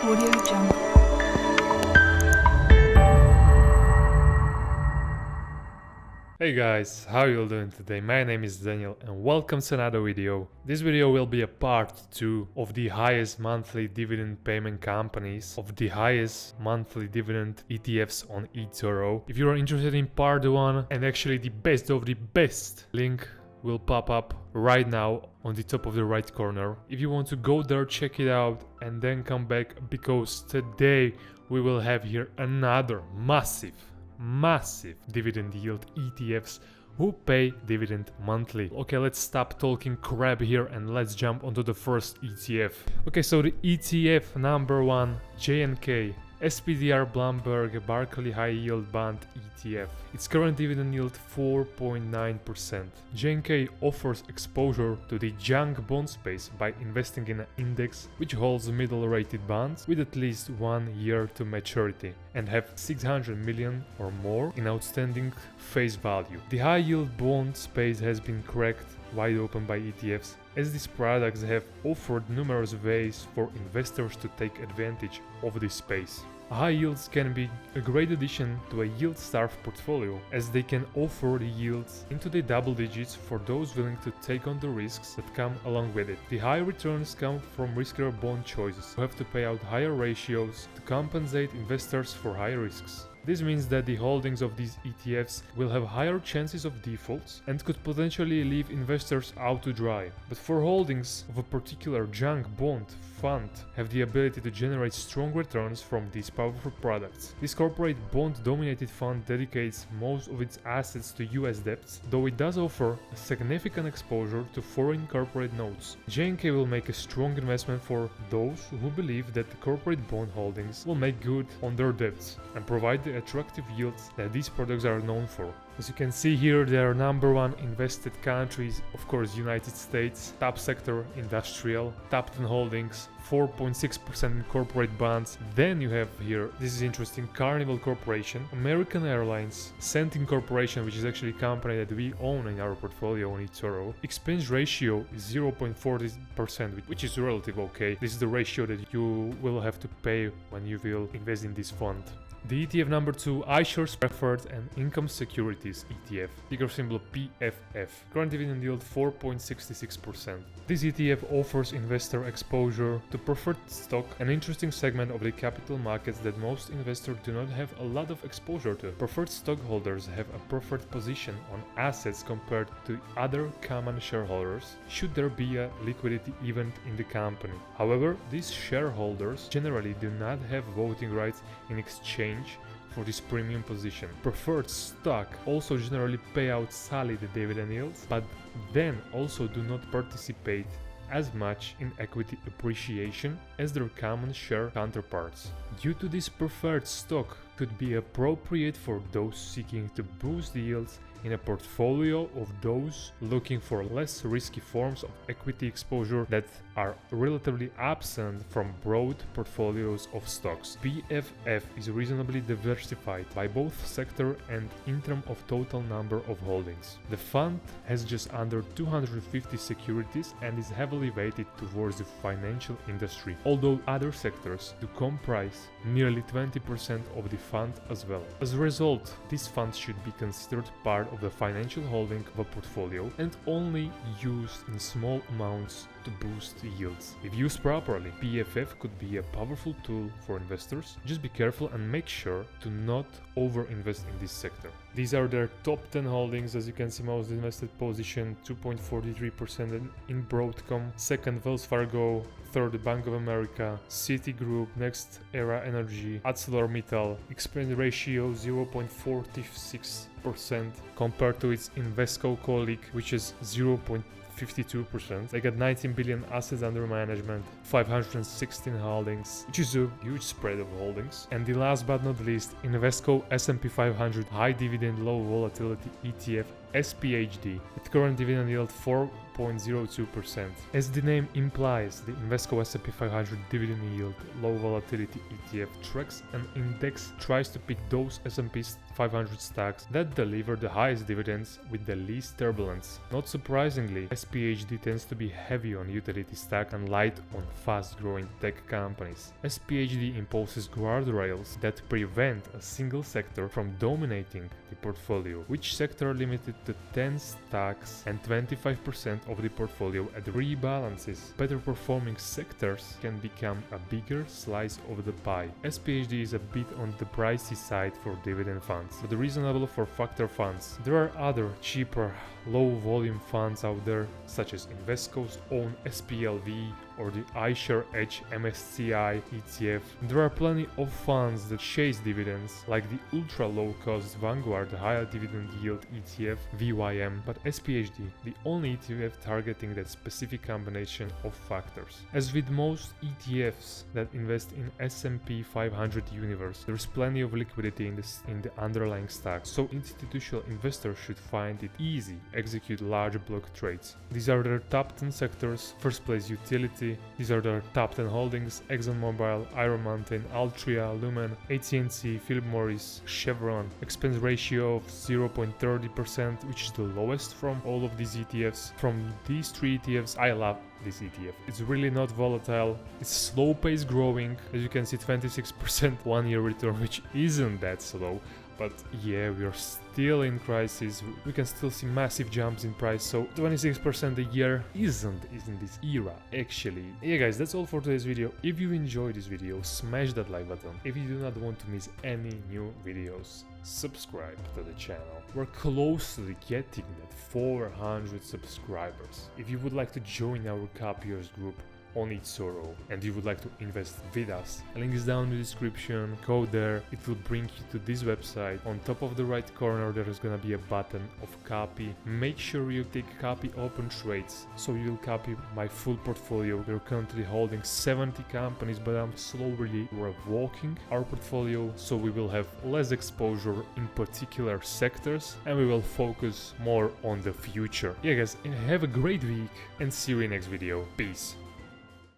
Audio Jungle. Hey guys, how you all doing today? My name is Daniel and welcome to another video. This video will be a part 2 of the highest monthly dividend payment companies of the highest monthly dividend ETFs on eToro. If you are interested in part 1 and actually the best of the best, link will pop up right now on the top of the right corner. If you want to go there, check it out and then come back, because today we will have here another massive dividend yield ETFs who pay dividend monthly. Okay, let's stop talking crap here and let's jump onto the first ETF. Okay, so the ETF number 1, JNK SPDR Bloomberg Barclay High Yield Bond ETF. Its current dividend yield 4.9%. JNK offers exposure to the junk bond space by investing in an index which holds middle rated bonds with at least 1 year to maturity and have 600 million or more in outstanding face value. The high yield bond space has been cracked wide open by ETFs, as these products have offered numerous ways for investors to take advantage of this space. High yields can be a great addition to a yield-starved portfolio, as they can offer the yields into the double digits for those willing to take on the risks that come along with it. The high returns come from riskier bond choices, who have to pay out higher ratios to compensate investors for high risks. This means that the holdings of these ETFs will have higher chances of defaults and could potentially leave investors out to dry. But for holdings of a particular junk bond fund have the ability to generate strong returns from these powerful products. This corporate bond-dominated fund dedicates most of its assets to US debts, though it does offer a significant exposure to foreign corporate notes. JNK will make a strong investment for those who believe that the corporate bond holdings will make good on their debts and provide the attractive yields that these products are known for. As you can see here, their number 1 invested countries, of course, United States, top sector industrial, top 10 holdings, 4.6% in corporate bonds. Then you have here, this is interesting, Carnival Corporation, American Airlines, Centene Corporation, which is actually a company that we own in our portfolio on eToro. Expense ratio is 0.40%, which is relatively okay. This is the ratio that you will have to pay when you will invest in this fund. The ETF number 2, iShares Preferred and Income Securities ETF, ticker symbol PFF. Current dividend yield 4.66%. This ETF offers investor exposure to preferred stock, an interesting segment of the capital markets that most investors do not have a lot of exposure to. Preferred stockholders have a preferred position on assets compared to other common shareholders should there be a liquidity event in the company. However, these shareholders generally do not have voting rights in exchange for this premium position. Preferred stock also generally pay out solid dividend yields, but then also do not participate as much in equity appreciation as their common share counterparts. Due to this, preferred stock could be appropriate for those seeking to boost the yields in a portfolio of those looking for less risky forms of equity exposure that are relatively absent from broad portfolios of stocks. PFF is reasonably diversified by both sector and in terms of total number of holdings. The fund has just under 250 securities and is heavily weighted towards the financial industry, although other sectors do comprise nearly 20% of the fund as well. As a result, this fund should be considered part of the financial holding of a portfolio and only used in small amounts to boost yields. If used properly, PFF could be a powerful tool for investors. Just be careful and make sure to not over-invest in this sector. These are their top 10 holdings. As you can see, most invested position 2.43% in Broadcom, second Wells Fargo, third Bank of America, Citigroup, next Era Energy, ArcelorMittal. Expense ratio 0.46% compared to its Invesco colleague, which is 0.52%. They got 19 billion assets under management, 516 holdings, which is a huge spread of holdings. And the last but not least, Invesco S&P 500 High Dividend Low Volatility ETF SPHD, with current dividend yield 4 0.02%. As the name implies, the Invesco S&P 500 dividend yield low volatility ETF tracks an index tries to pick those S&P 500 stocks that deliver the highest dividends with the least turbulence. Not surprisingly, SPHD tends to be heavy on utility stock and light on fast-growing tech companies. SPHD imposes guardrails that prevent a single sector from dominating the portfolio, which sector limited to 10 stocks and 25% of the portfolio at rebalances. Better performing sectors can become a bigger slice of the pie. SPHD is a bit on the pricey side for dividend funds, but reasonable for factor funds. There are other cheaper low volume funds out there, such as Invesco's own SPLV or the iShare Edge MSCI ETF. There are plenty of funds that chase dividends, like the ultra low cost Vanguard high dividend yield ETF VYM, but SPHD, the only ETF targeting that specific combination of factors. As with most ETFs that invest in S&P 500 universe, there is plenty of liquidity in the underlying stocks, so institutional investors should find it easy execute large block trades. These are their top 10 sectors. First place utility. These are their top 10 holdings: ExxonMobil, Iron Mountain, Altria, Lumen, AT&T, Philip Morris, Chevron. Expense ratio of 0.30%, which is the lowest from all of these ETFs. From these three ETFs, I love this ETF. It's really not volatile. It's slow pace growing. As you can see, 26% 1 year return, which isn't that slow. But yeah, we are still in crisis. We can still see massive jumps in price, so 26% a year isn't in this era actually. Yeah guys, that's all for today's video. If you enjoyed this video, smash that like button. If you do not want to miss any new videos, subscribe to the channel. We're close to getting that 400 subscribers. If you would like to join our copyers group on eToro and you would like to invest with us, a link is down in the description. Go there, it will bring you to this website. On top of the right corner there is gonna be a button of copy. Make sure you take copy open trades, so you'll copy my full portfolio. We're currently holding 70 companies, but I'm slowly revoking our portfolio, so we will have less exposure in particular sectors and we will focus more on the future. Yeah guys, have a great week and see you in next video. Peace.